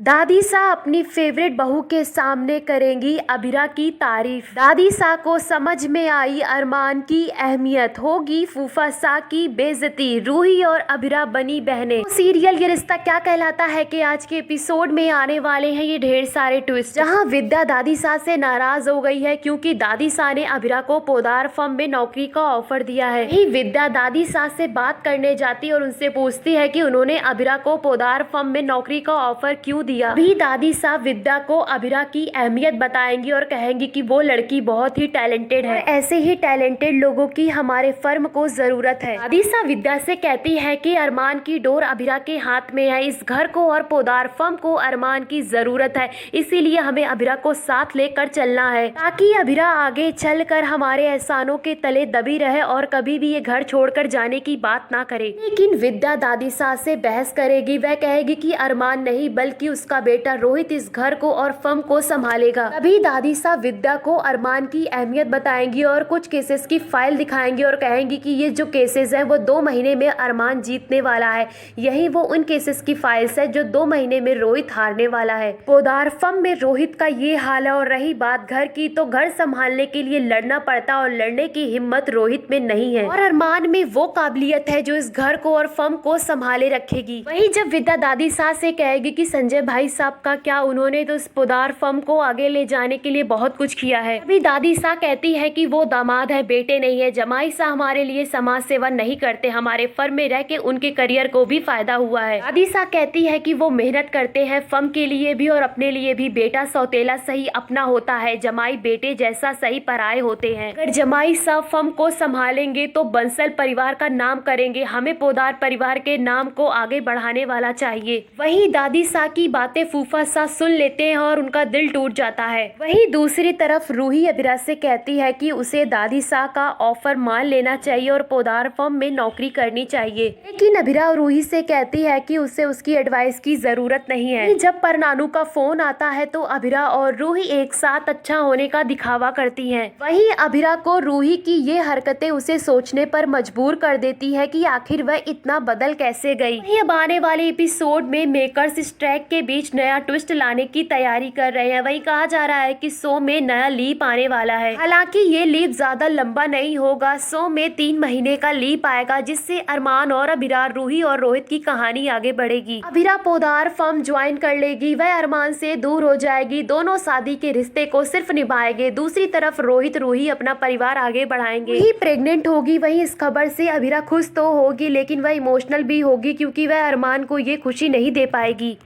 दादी सा अपनी फेवरेट बहू के सामने करेंगी अभिरा की तारीफ। दादी सा को समझ में आई अरमान की अहमियत, होगी फूफा सा की बेइज्जती। रूही और अभिरा बनी बहनें। तो सीरियल ये रिश्ता क्या कहलाता है कि आज के एपिसोड में आने वाले हैं ये ढेर सारे ट्विस्ट, जहां विद्या दादी सा से नाराज हो गई है क्योंकि दादी सा ने अभिरा को पोदार फर्म में नौकरी का ऑफर दिया है। ही विद्या दादी सा से बात करने जाती और उनसे पूछती है कि उन्होंने अभिरा को पोदार फर्म में नौकरी का ऑफर क्यों दिया। भी दादी सा विद्या को अभिरा की अहमियत बताएंगी और कहेंगी कि वो लड़की बहुत ही टैलेंटेड है, ऐसे ही टैलेंटेड लोगों की हमारे फर्म को जरूरत है। दादी सा विद्या से कहती है कि अरमान की डोर अभिरा के हाथ में है, इस घर को और पोदार फर्म को अरमान की जरूरत है, इसीलिए हमें अभिरा को साथ लेकर चलना है ताकि अभिरा आगे चलकर हमारे एहसानों के तले दबी रहे और कभी भी ये घर छोड़कर जाने की बात ना करे। लेकिन विद्या दादी सा से बहस करेगी, वह कहेगी कि अरमान नहीं बल्कि उसका बेटा रोहित इस घर को और फर्म को संभालेगा। तभी दादी सा विद्या को अरमान की अहमियत बताएंगी और कुछ केसेस की फाइल दिखाएंगी और कहेंगी कि ये जो केसेस हैं वो 2 महीने में अरमान जीतने वाला है, यही वो उन केसेस की फाइल्स है जो 2 महीने में रोहित हारने वाला है। पोदार फर्म में रोहित का ये हाल है। और रही बात घर की, तो घर संभालने के लिए लड़ना पड़ता और लड़ने की हिम्मत रोहित में नहीं है और अरमान में वो काबिलियत है जो इस घर को और फर्म को संभाले रखेगी। वहीं जब विद्या दादी सा से कहेगी कि संजय भाई साहब का क्या, उन्होंने तो इस पोदार फर्म को आगे ले जाने के लिए बहुत कुछ किया है। अभी दादी सा कहती है कि वो दामाद है, बेटे नहीं है। जमाई सा हमारे लिए समाज सेवा नहीं करते, हमारे फर्म में रह के उनके करियर को भी फायदा हुआ है। दादी सा कहती है कि वो मेहनत करते हैं फर्म के लिए भी और अपने लिए भी। बेटा सौतेला सही अपना होता है, जमाई बेटे जैसा सही पराए होते हैं। अगर जमाई सा फर्म को संभालेंगे तो बंसल परिवार का नाम करेंगे, हमें पोदार परिवार के नाम को आगे बढ़ाने वाला चाहिए। वही दादी सा की बातें फूफा सा सुन लेते हैं और उनका दिल टूट जाता है। वहीं दूसरी तरफ रूही अभिरा से कहती है कि उसे दादी सा का ऑफर मान लेना चाहिए और पोदार फर्म में नौकरी करनी चाहिए। लेकिन अभिरा रूही से कहती है कि उसे उसकी एडवाइस की जरूरत नहीं है। जब परनानू का फोन आता है तो अभिरा और रूही एक साथ अच्छा होने का दिखावा करती हैं। वहीं अभिरा को रूही की ये हरकतें उसे सोचने पर मजबूर कर देती है कि आखिर वह इतना बदल कैसे गई। अब आने वाले एपिसोड में मेकर्स इस ट्रैक के बीच नया ट्विस्ट लाने की तैयारी कर रहे हैं। वही कहा जा रहा है कि शो में नया लीप आने वाला है। हालांकि ये लीप ज्यादा लंबा नहीं होगा, शो में 3 महीने का लीप आएगा जिससे अरमान और अभिरा, रूही और रोहित की कहानी आगे बढ़ेगी। अभिरा पोदार फर्म ज्वाइन कर लेगी, वह अरमान से दूर हो जाएगी, दोनों शादी के रिश्ते को सिर्फ निभाएंगे। दूसरी तरफ रोहित रूही अपना परिवार आगे बढ़ाएंगे। वही प्रेग्नेंट होगी। वही इस खबर से अभिरा खुश तो होगी लेकिन वह इमोशनल भी होगी क्योंकि वह अरमान को ये खुशी नहीं दे पाएगी।